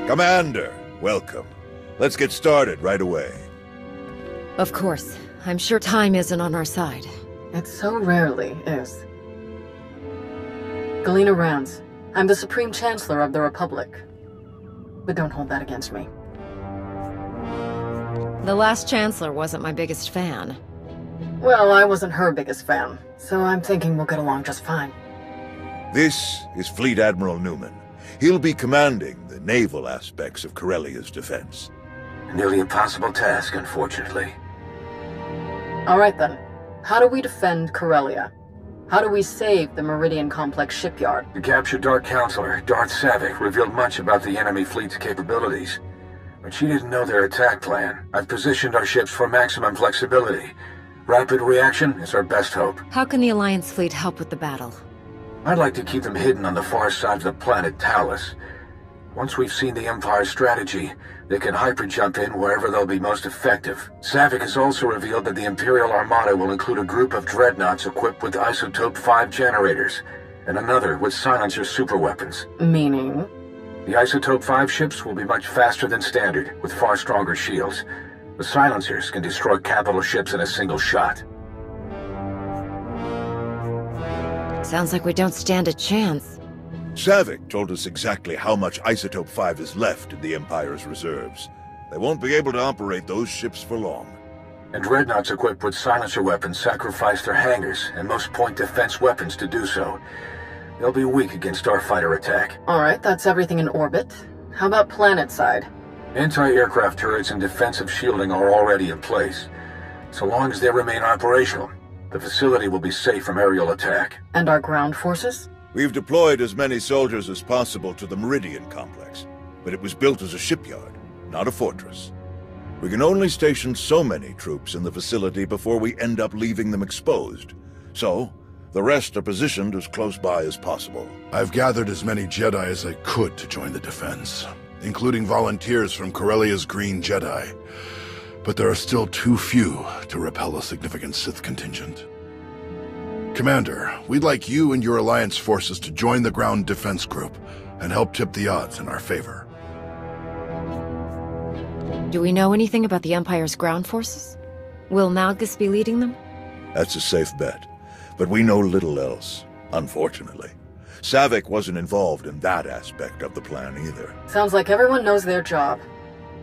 Commander, welcome. Let's get started right away. Of course. I'm sure time isn't on our side. It so rarely is. Galena Rance. I'm the Supreme Chancellor of the Republic. But don't hold that against me. The last Chancellor wasn't my biggest fan. Well, I wasn't her biggest fan, so I'm thinking we'll get along just fine. This is Fleet Admiral Newman. He'll be commanding the naval aspects of Corellia's defense. A nearly impossible task, unfortunately. Alright then. How do we defend Corellia? How do we save the Meridian Complex shipyard? The captured Dark Counselor, Darth Savick, revealed much about the enemy fleet's capabilities. But she didn't know their attack plan. I've positioned our ships for maximum flexibility. Rapid reaction is our best hope. How can the Alliance fleet help with the battle? I'd like to keep them hidden on the far side of the planet Talos. Once we've seen the Empire's strategy, they can hyper-jump in wherever they'll be most effective. Savick has also revealed that the Imperial Armada will include a group of dreadnoughts equipped with Isotope 5 generators, and another with silencer superweapons. Meaning? The Isotope 5 ships will be much faster than standard, with far stronger shields. The silencers can destroy capital ships in a single shot. Sounds like we don't stand a chance. Savick told us exactly how much Isotope 5 is left in the Empire's reserves. They won't be able to operate those ships for long. And dreadnoughts equipped with silencer weapons sacrifice their hangars and most point defense weapons to do so. They'll be weak against starfighter attack. Alright, that's everything in orbit. How about planet side? Anti-aircraft turrets and defensive shielding are already in place. So long as they remain operational, the facility will be safe from aerial attack. And our ground forces? We've deployed as many soldiers as possible to the Meridian Complex, but it was built as a shipyard, not a fortress. We can only station so many troops in the facility before we end up leaving them exposed. So, the rest are positioned as close by as possible. I've gathered as many Jedi as I could to join the defense, including volunteers from Corellia's Green Jedi. But there are still too few to repel a significant Sith contingent. Commander, we'd like you and your Alliance forces to join the ground defense group and help tip the odds in our favor. Do we know anything about the Empire's ground forces? Will Malgus be leading them? That's a safe bet, but we know little else, unfortunately. Savick wasn't involved in that aspect of the plan either. Sounds like everyone knows their job.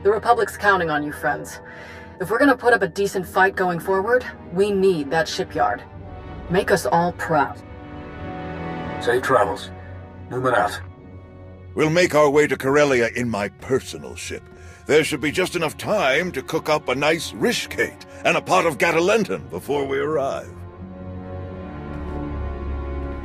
The Republic's counting on you, friends. If we're gonna put up a decent fight going forward, we need that shipyard. Make us all proud. Safe travels. Newman out. We'll make our way to Corellia in my personal ship. There should be just enough time to cook up a nice rishkate and a pot of Gatalenton before we arrive.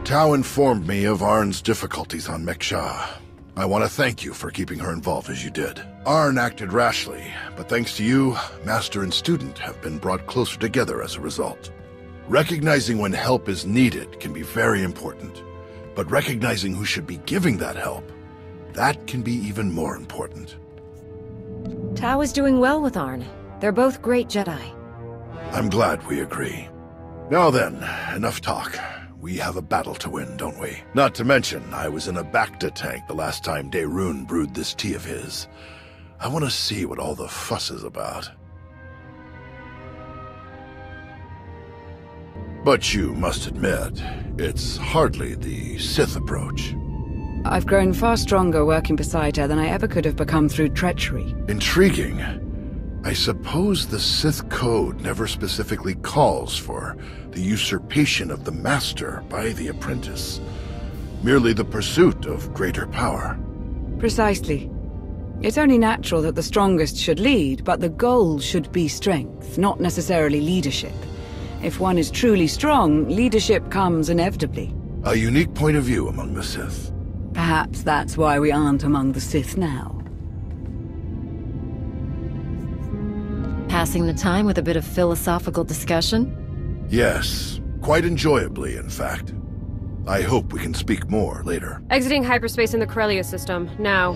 Tau informed me of Arn's difficulties on Meksha. I want to thank you for keeping her involved as you did. Arn acted rashly, but thanks to you, Master and student have been brought closer together as a result. Recognizing when help is needed can be very important, but recognizing who should be giving that help, that can be even more important. Tau is doing well with Arn. They're both great Jedi. I'm glad we agree. Now then, enough talk. We have a battle to win, don't we? Not to mention, I was in a Bacta tank the last time Daerun brewed this tea of his. I want to see what all the fuss is about. But you must admit, it's hardly the Sith approach. I've grown far stronger working beside her than I ever could have become through treachery. Intriguing. I suppose the Sith Code never specifically calls for the usurpation of the Master by the apprentice. Merely the pursuit of greater power. Precisely. It's only natural that the strongest should lead, but the goal should be strength, not necessarily leadership. If one is truly strong, leadership comes inevitably. A unique point of view among the Sith. Perhaps that's why we aren't among the Sith now. Passing the time with a bit of philosophical discussion? Yes, quite enjoyably, in fact. I hope we can speak more later. Exiting hyperspace in the Corellia system, now.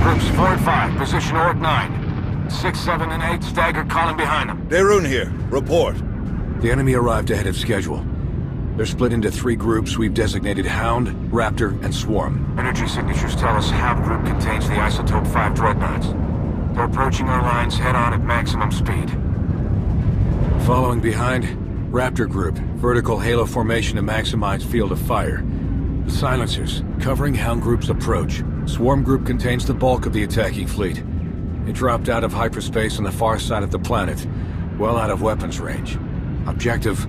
Groups 4 and 5, position Orc 9. 6, 7, and 8, staggered column behind them. Daerun here. Report. The enemy arrived ahead of schedule. They're split into 3 groups we've designated Hound, Raptor, and Swarm. Energy signatures tell us Hound Group contains the Isotope 5 dreadnoughts. They're approaching our lines head-on at maximum speed. Following behind, Raptor Group, vertical halo formation to maximize field of fire. The silencers, covering Hound Group's approach. Swarm Group contains the bulk of the attacking fleet. It dropped out of hyperspace on the far side of the planet, well out of weapons range. Objective,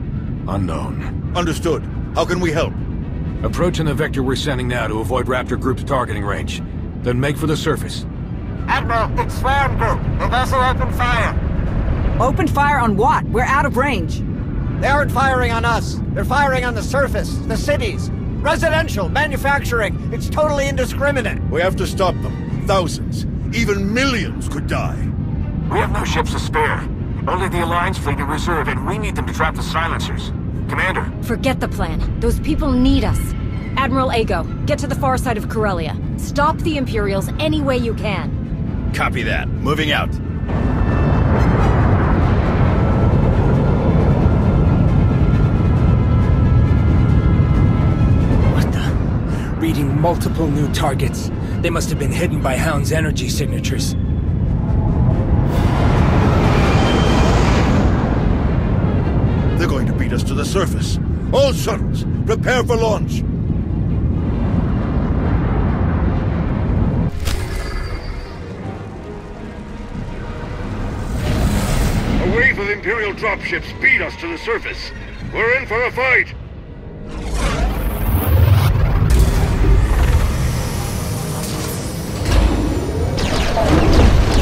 unknown. Understood. How can we help? Approaching the vector we're sending now to avoid Raptor Group's targeting range. Then make for the surface. Admiral, it's Swarm Group. The vessel opened fire. Open fire on what? We're out of range. They aren't firing on us. They're firing on the surface, the cities. Residential, manufacturing. It's totally indiscriminate. We have to stop them. Thousands, even millions could die. We have no ships to spare. Only the Alliance fleet in reserve, and we need them to trap the silencers. Commander. Forget the plan. Those people need us. Admiral Ago, get to the far side of Corellia. Stop the Imperials any way you can. Copy that. Moving out. What the? Reading multiple new targets. They must have been hidden by Hound's energy signatures. They're going to beat us to the surface. All shuttles, prepare for launch. A wave of Imperial dropships beat us to the surface. We're in for a fight.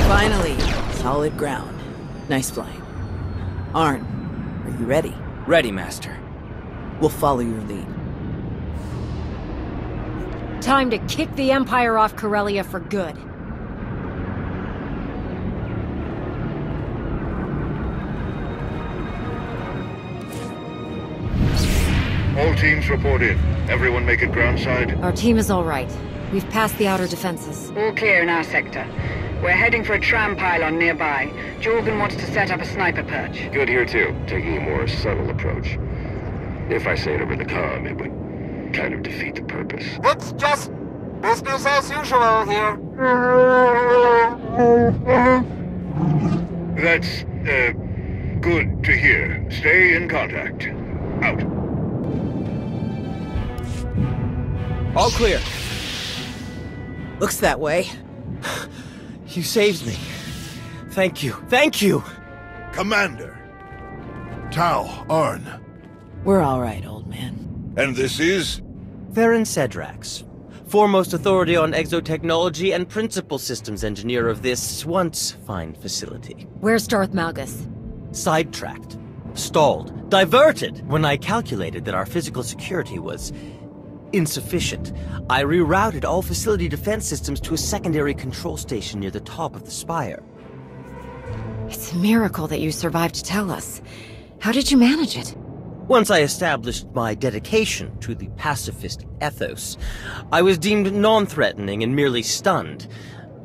Finally, solid ground. Nice flying. Arn, are you ready? Ready, Master. We'll follow your lead. Time to kick the Empire off Corellia for good. All teams report in. Everyone make it groundside. Our team is all right. We've passed the outer defenses. All clear in our sector. We're heading for a tram pylon nearby. Jorgen wants to set up a sniper perch. Good here too, taking a more subtle approach. If I say it over the comm, it would kind of defeat the purpose. It's just business as usual here. That's, good to hear. Stay in contact. Out. All clear. Looks that way. You saved me. Thank you. Thank you! Commander. Tau, Arn. We're all right, old man. And this is? Varen Cedrax, foremost authority on exotechnology and principal systems engineer of this once fine facility. Where's Darth Malgus? Sidetracked, stalled, diverted when I calculated that our physical security was insufficient. I rerouted all facility defense systems to a secondary control station near the top of the spire. It's a miracle that you survived to tell us. How did you manage it? Once I established my dedication to the pacifist ethos, I was deemed non-threatening and merely stunned.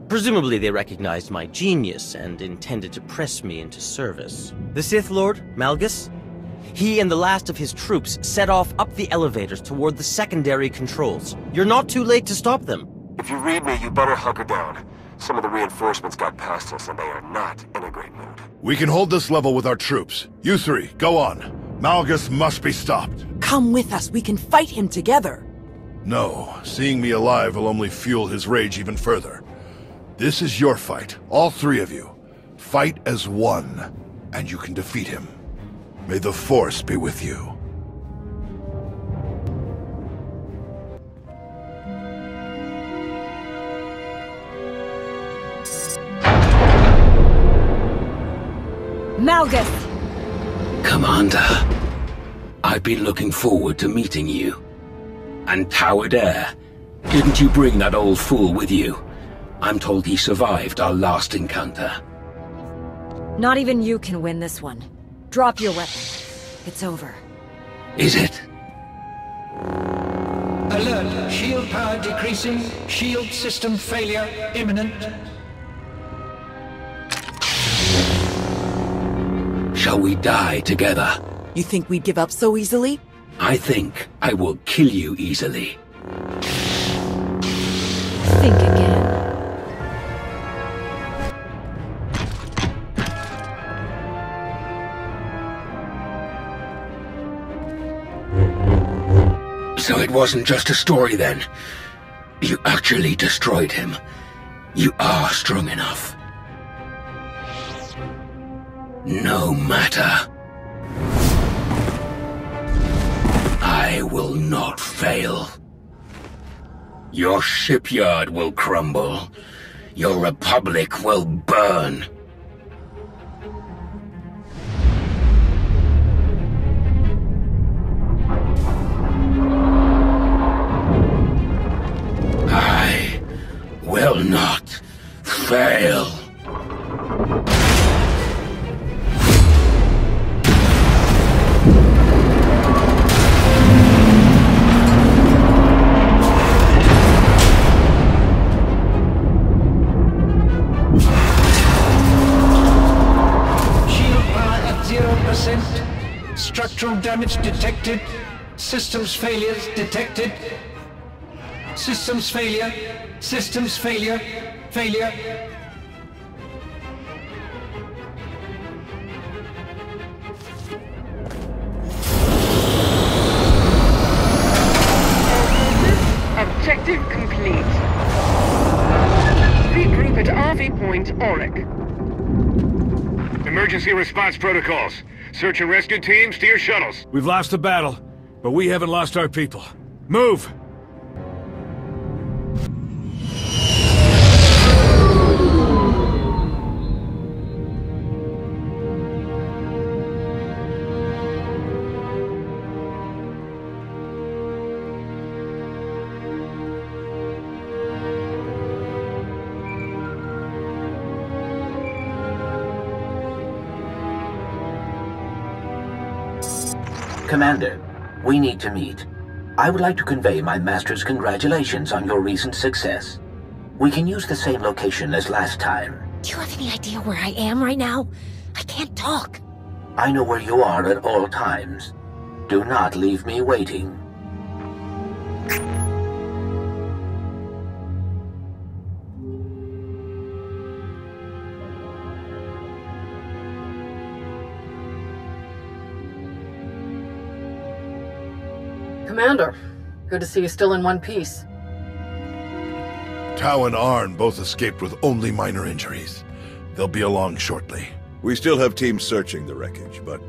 Presumably they recognized my genius and intended to press me into service. The Sith Lord, Malgus? He and the last of his troops set off up the elevators toward the secondary controls. You're not too late to stop them. If you read me, you better hunker down. Some of the reinforcements got past us, and they are not in a great mood. We can hold this level with our troops. You three, go on. Malgus must be stopped. Come with us. We can fight him together. No, seeing me alive will only fuel his rage even further. This is your fight, all 3 of you. Fight as one, and you can defeat him. May the Force be with you. Malgus! Commander, I've been looking forward to meeting you. And Towered Air, didn't you bring that old fool with you? I'm told he survived our last encounter. Not even you can win this one. Drop your weapon. It's over. Is it? Alert! Shield power decreasing. Shield system failure imminent. Shall we die together? You think we'd give up so easily? I think I will kill you easily. Think again. So it wasn't just a story then. You actually destroyed him. You are strong enough. No matter. I will not fail. Your shipyard will crumble. Your republic will burn. I will not fail. Structural damage detected. Systems failures detected. Systems failure. Systems failure. Failure. Objective complete. Regroup at RV Point, Auric. Emergency response protocols. Search and rescue teams, steer shuttles. We've lost the battle, but we haven't lost our people. Move! Commander, we need to meet. I would like to convey my master's congratulations on your recent success. We can use the same location as last time. Do you have any idea where I am right now? I can't talk. I know where you are at all times. Do not leave me waiting. Commander, good to see you still in one piece. Tau and Arn both escaped with only minor injuries. They'll be along shortly. We still have teams searching the wreckage, but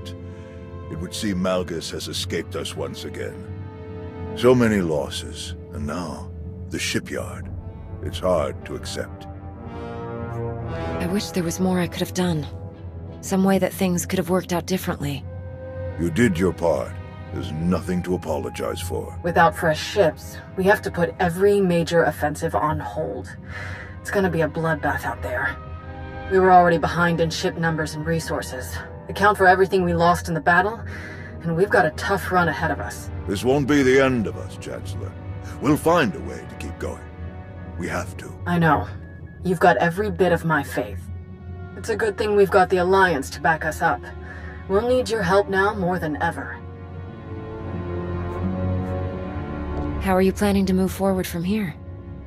it would seem Malgus has escaped us once again. So many losses, and now, the shipyard. It's hard to accept. I wish there was more I could have done. Some way that things could have worked out differently. You did your part. There's nothing to apologize for. Without fresh ships, we have to put every major offensive on hold. It's gonna be a bloodbath out there. We were already behind in ship numbers and resources. Account for everything we lost in the battle, and we've got a tough run ahead of us. This won't be the end of us, Chancellor. We'll find a way to keep going. We have to. I know. You've got every bit of my faith. It's a good thing we've got the Alliance to back us up. We'll need your help now more than ever. How are you planning to move forward from here?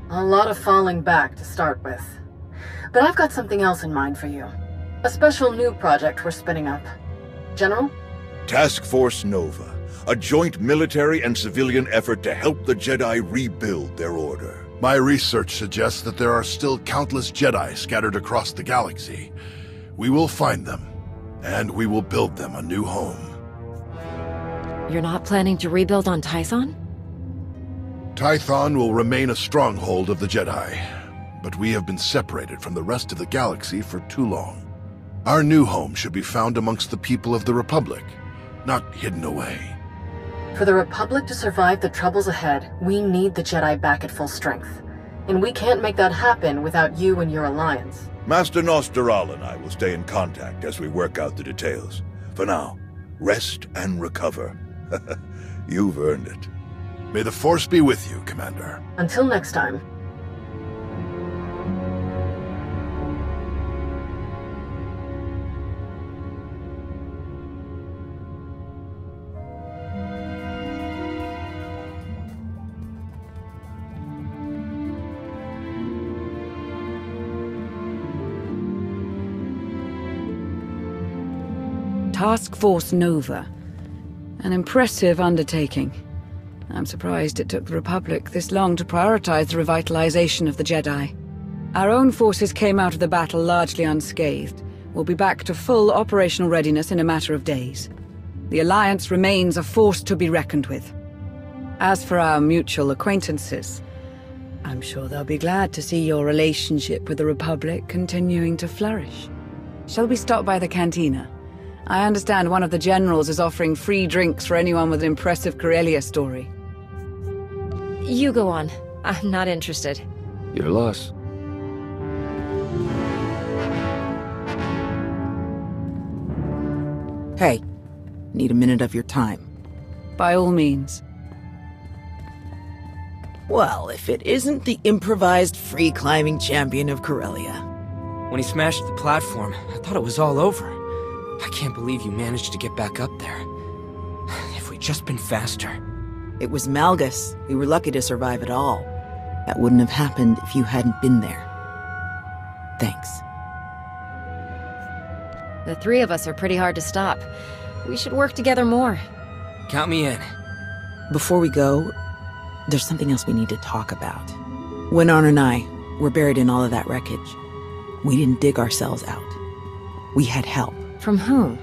A lot of falling back to start with. But I've got something else in mind for you. A special new project we're spinning up. General? Task Force Nova. A joint military and civilian effort to help the Jedi rebuild their order. My research suggests that there are still countless Jedi scattered across the galaxy. We will find them, and we will build them a new home. You're not planning to rebuild on Tython? Tython will remain a stronghold of the Jedi, but we have been separated from the rest of the galaxy for too long. Our new home should be found amongst the people of the Republic, not hidden away. For the Republic to survive the troubles ahead, we need the Jedi back at full strength. And we can't make that happen without you and your alliance. Master Nosteral and I will stay in contact as we work out the details. For now, rest and recover. You've earned it. May the Force be with you, Commander. Until next time. Task Force Nova. An impressive undertaking. I'm surprised it took the Republic this long to prioritize the revitalization of the Jedi. Our own forces came out of the battle largely unscathed. We'll be back to full operational readiness in a matter of days. The Alliance remains a force to be reckoned with. As for our mutual acquaintances, I'm sure they'll be glad to see your relationship with the Republic continuing to flourish. Shall we stop by the cantina? I understand one of the generals is offering free drinks for anyone with an impressive Corellia story. You go on. I'm not interested. Your loss. Hey, need a minute of your time. By all means. Well, if it isn't the improvised free-climbing champion of Corellia. When he smashed the platform, I thought it was all over. I can't believe you managed to get back up there. If we'd just been faster. It was Malgus. We were lucky to survive it all. That wouldn't have happened if you hadn't been there. Thanks. The three of us are pretty hard to stop. We should work together more. Count me in. Before we go, there's something else we need to talk about. When Arn and I were buried in all of that wreckage, we didn't dig ourselves out. We had help. From whom?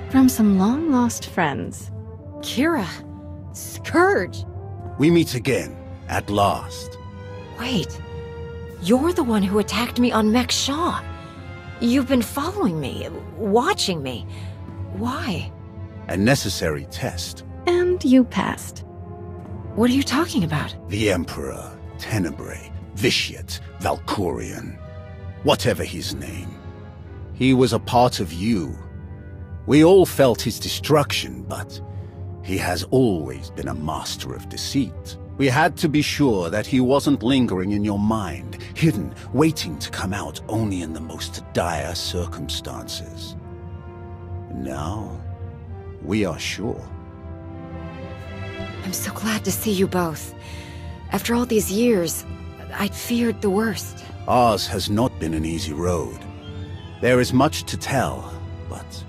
From some long-lost friends. Kira. Scourge. We meet again, at last. Wait. You're the one who attacked me on Mek Shaw. You've been following me, watching me. Why? A necessary test. And you passed. What are you talking about? The Emperor, Tenebrae, Vitiate, Valkorion. Whatever his name. He was a part of you. We all felt his destruction, but he has always been a master of deceit. We had to be sure that he wasn't lingering in your mind, hidden, waiting to come out only in the most dire circumstances. Now, we are sure. I'm so glad to see you both. After all these years, I'd feared the worst. Ours has not been an easy road. There is much to tell, but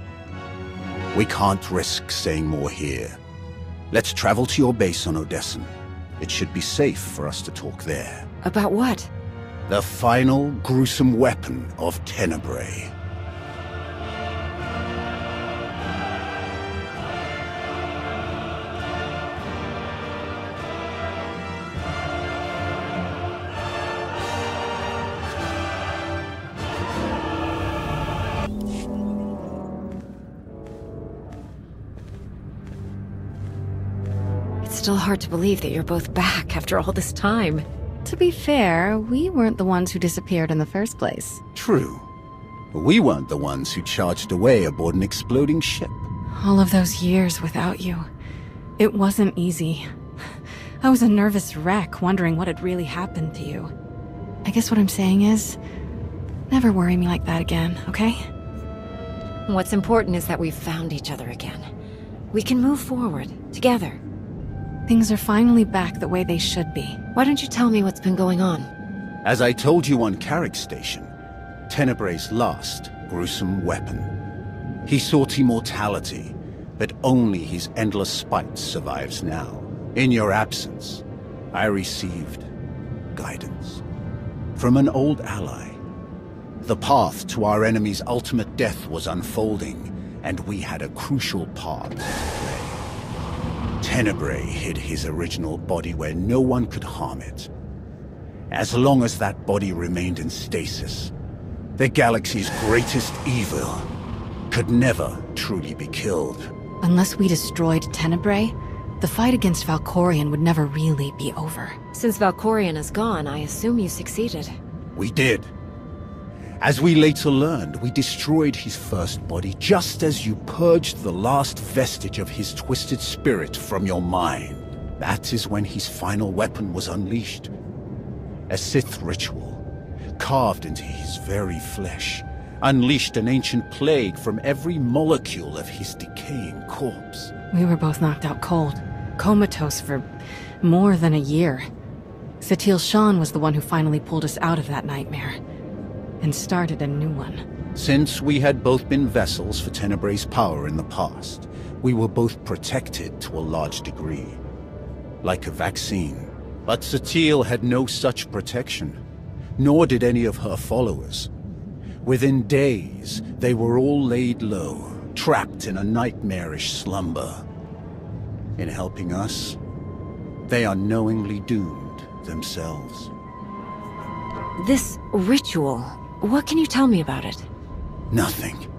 we can't risk saying more here. Let's travel to your base on Odessen. It should be safe for us to talk there. About what? The final gruesome weapon of Tenebrae. Still hard to believe that you're both back after all this time. To be fair, we weren't the ones who disappeared in the first place. True. We weren't the ones who charged away aboard an exploding ship. All of those years without you. It wasn't easy. I was a nervous wreck, wondering what had really happened to you. I guess what I'm saying is, never worry me like that again, okay? What's important is that we've found each other again. We can move forward, together. Things are finally back the way they should be. Why don't you tell me what's been going on? As I told you on Carrick Station, Tenebrae's last gruesome weapon. He sought immortality, but only his endless spite survives now. In your absence, I received guidance from an old ally. The path to our enemy's ultimate death was unfolding, and we had a crucial part to play. Tenebrae hid his original body where no one could harm it. As long as that body remained in stasis, the galaxy's greatest evil could never truly be killed. Unless we destroyed Tenebrae, the fight against Valkorion would never really be over. Since Valkorion is gone, I assume you succeeded. We did. As we later learned, we destroyed his first body just as you purged the last vestige of his twisted spirit from your mind. That is when his final weapon was unleashed. A Sith ritual, carved into his very flesh, unleashed an ancient plague from every molecule of his decaying corpse. We were both knocked out cold, comatose for more than a year. Satil Shan was the one who finally pulled us out of that nightmare. And started a new one. Since we had both been vessels for Tenebrae's power in the past, we were both protected to a large degree. Like a vaccine. But SWTOR had no such protection, nor did any of her followers. Within days, they were all laid low, trapped in a nightmarish slumber. In helping us, they are knowingly doomed themselves. This ritual, what can you tell me about it? Nothing.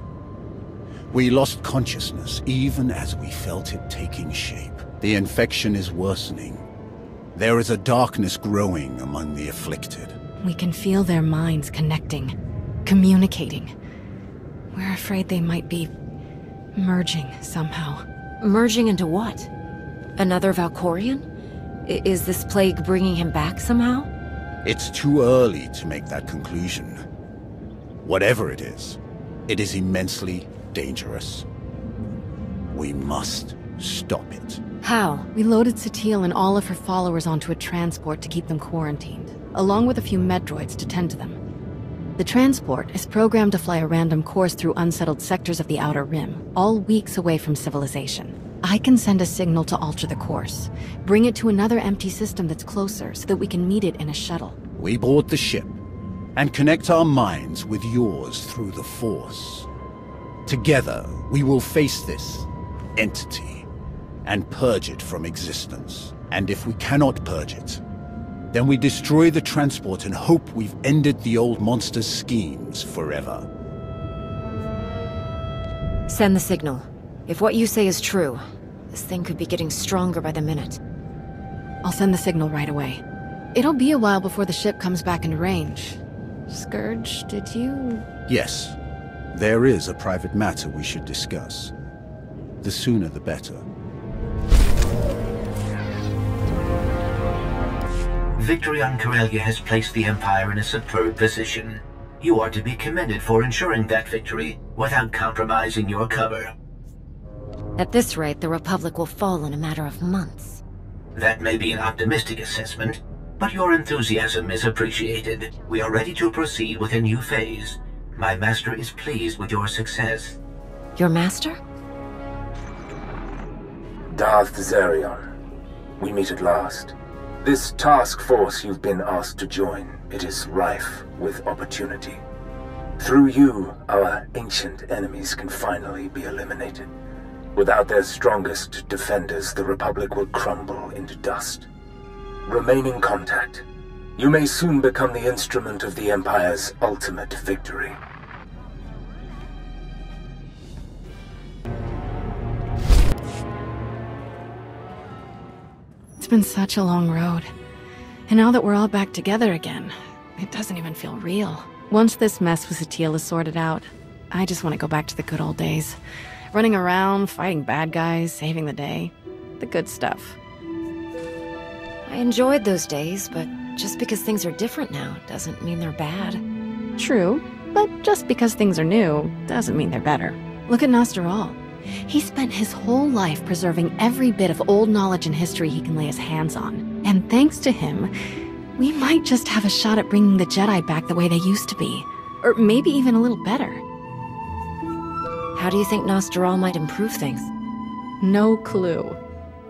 We lost consciousness even as we felt it taking shape. The infection is worsening. There is a darkness growing among the afflicted. We can feel their minds connecting, communicating. We're afraid they might be merging somehow. Merging into what? Another Valkorian? Is this plague bringing him back somehow? It's too early to make that conclusion. Whatever it is immensely dangerous. We must stop it. How? We loaded SWTOR and all of her followers onto a transport to keep them quarantined, along with a few medroids to tend to them. The transport is programmed to fly a random course through unsettled sectors of the Outer Rim, all weeks away from civilization. I can send a signal to alter the course, bring it to another empty system that's closer so that we can meet it in a shuttle. We board the ship and connect our minds with yours through the Force. Together, we will face this entity and purge it from existence. And if we cannot purge it, then we destroy the transport and hope we've ended the old monster's schemes forever. Send the signal. If what you say is true, this thing could be getting stronger by the minute. I'll send the signal right away. It'll be a while before the ship comes back into range. Scourge, did you... Yes. There is a private matter we should discuss. The sooner the better. Victory on Corellia has placed the Empire in a superb position. You are to be commended for ensuring that victory without compromising your cover. At this rate, the Republic will fall in a matter of months. That may be an optimistic assessment, but your enthusiasm is appreciated. We are ready to proceed with a new phase. My master is pleased with your success. Your master? Darth Zarion, we meet at last. This task force you've been asked to join, it is rife with opportunity. Through you, our ancient enemies can finally be eliminated. Without their strongest defenders, the Republic will crumble into dust. Remain in contact. You may soon become the instrument of the Empire's ultimate victory. It's been such a long road. And now that we're all back together again, it doesn't even feel real. Once this mess with SWTOR is sorted out, I just want to go back to the good old days. Running around, fighting bad guys, saving the day. The good stuff. I enjoyed those days, but just because things are different now doesn't mean they're bad. True, but just because things are new doesn't mean they're better. Look at Nostral. He spent his whole life preserving every bit of old knowledge and history he can lay his hands on. And thanks to him, we might just have a shot at bringing the Jedi back the way they used to be. Or maybe even a little better. How do you think Nostral might improve things? No clue.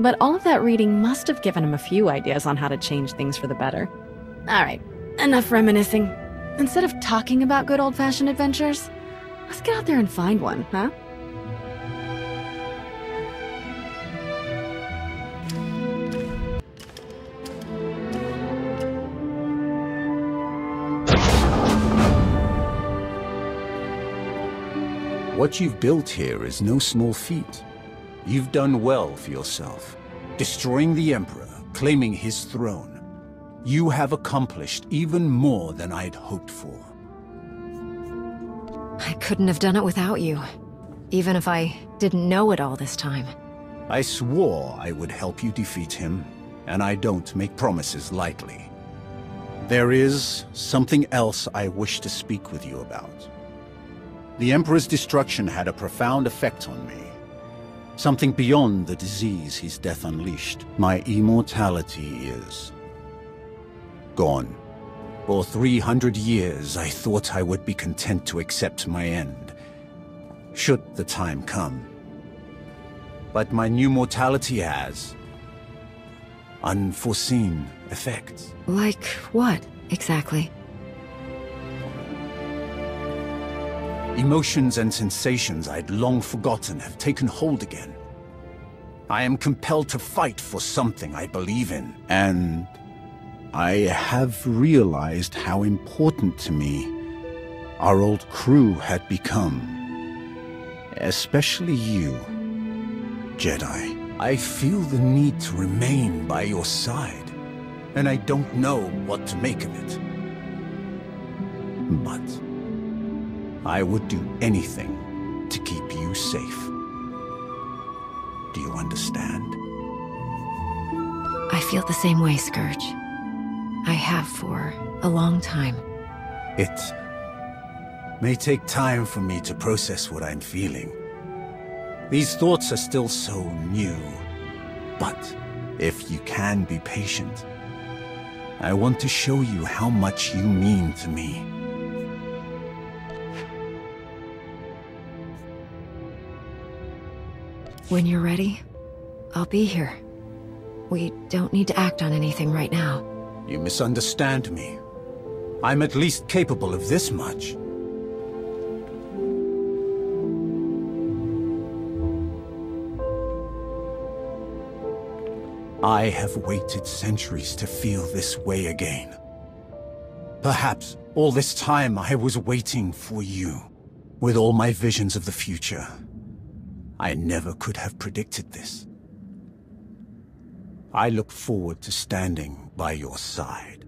But all of that reading must have given him a few ideas on how to change things for the better. Alright, enough reminiscing. Instead of talking about good old-fashioned adventures, let's get out there and find one, huh? What you've built here is no small feat. You've done well for yourself. Destroying the Emperor, claiming his throne. You have accomplished even more than I'd hoped for. I couldn't have done it without you. Even if I didn't know it all this time. I swore I would help you defeat him, and I don't make promises lightly. There is something else I wish to speak with you about. The Emperor's destruction had a profound effect on me. Something beyond the disease his death unleashed. My immortality is gone. For 300 years, I thought I would be content to accept my end, should the time come. But my new mortality has unforeseen effects. Like what, exactly? Emotions and sensations I'd long forgotten have taken hold again. I am compelled to fight for something I believe in, and I have realized how important to me our old crew had become. Especially you, Jedi. I feel the need to remain by your side, and I don't know what to make of it. But I would do anything to keep you safe. Do you understand? I feel the same way, Scourge. I have for a long time. It may take time for me to process what I'm feeling. These thoughts are still so new. But if you can be patient, I want to show you how much you mean to me. When you're ready, I'll be here. We don't need to act on anything right now. You misunderstand me. I'm at least capable of this much. I have waited centuries to feel this way again. Perhaps all this time I was waiting for you, with all my visions of the future. I never could have predicted this. I look forward to standing by your side.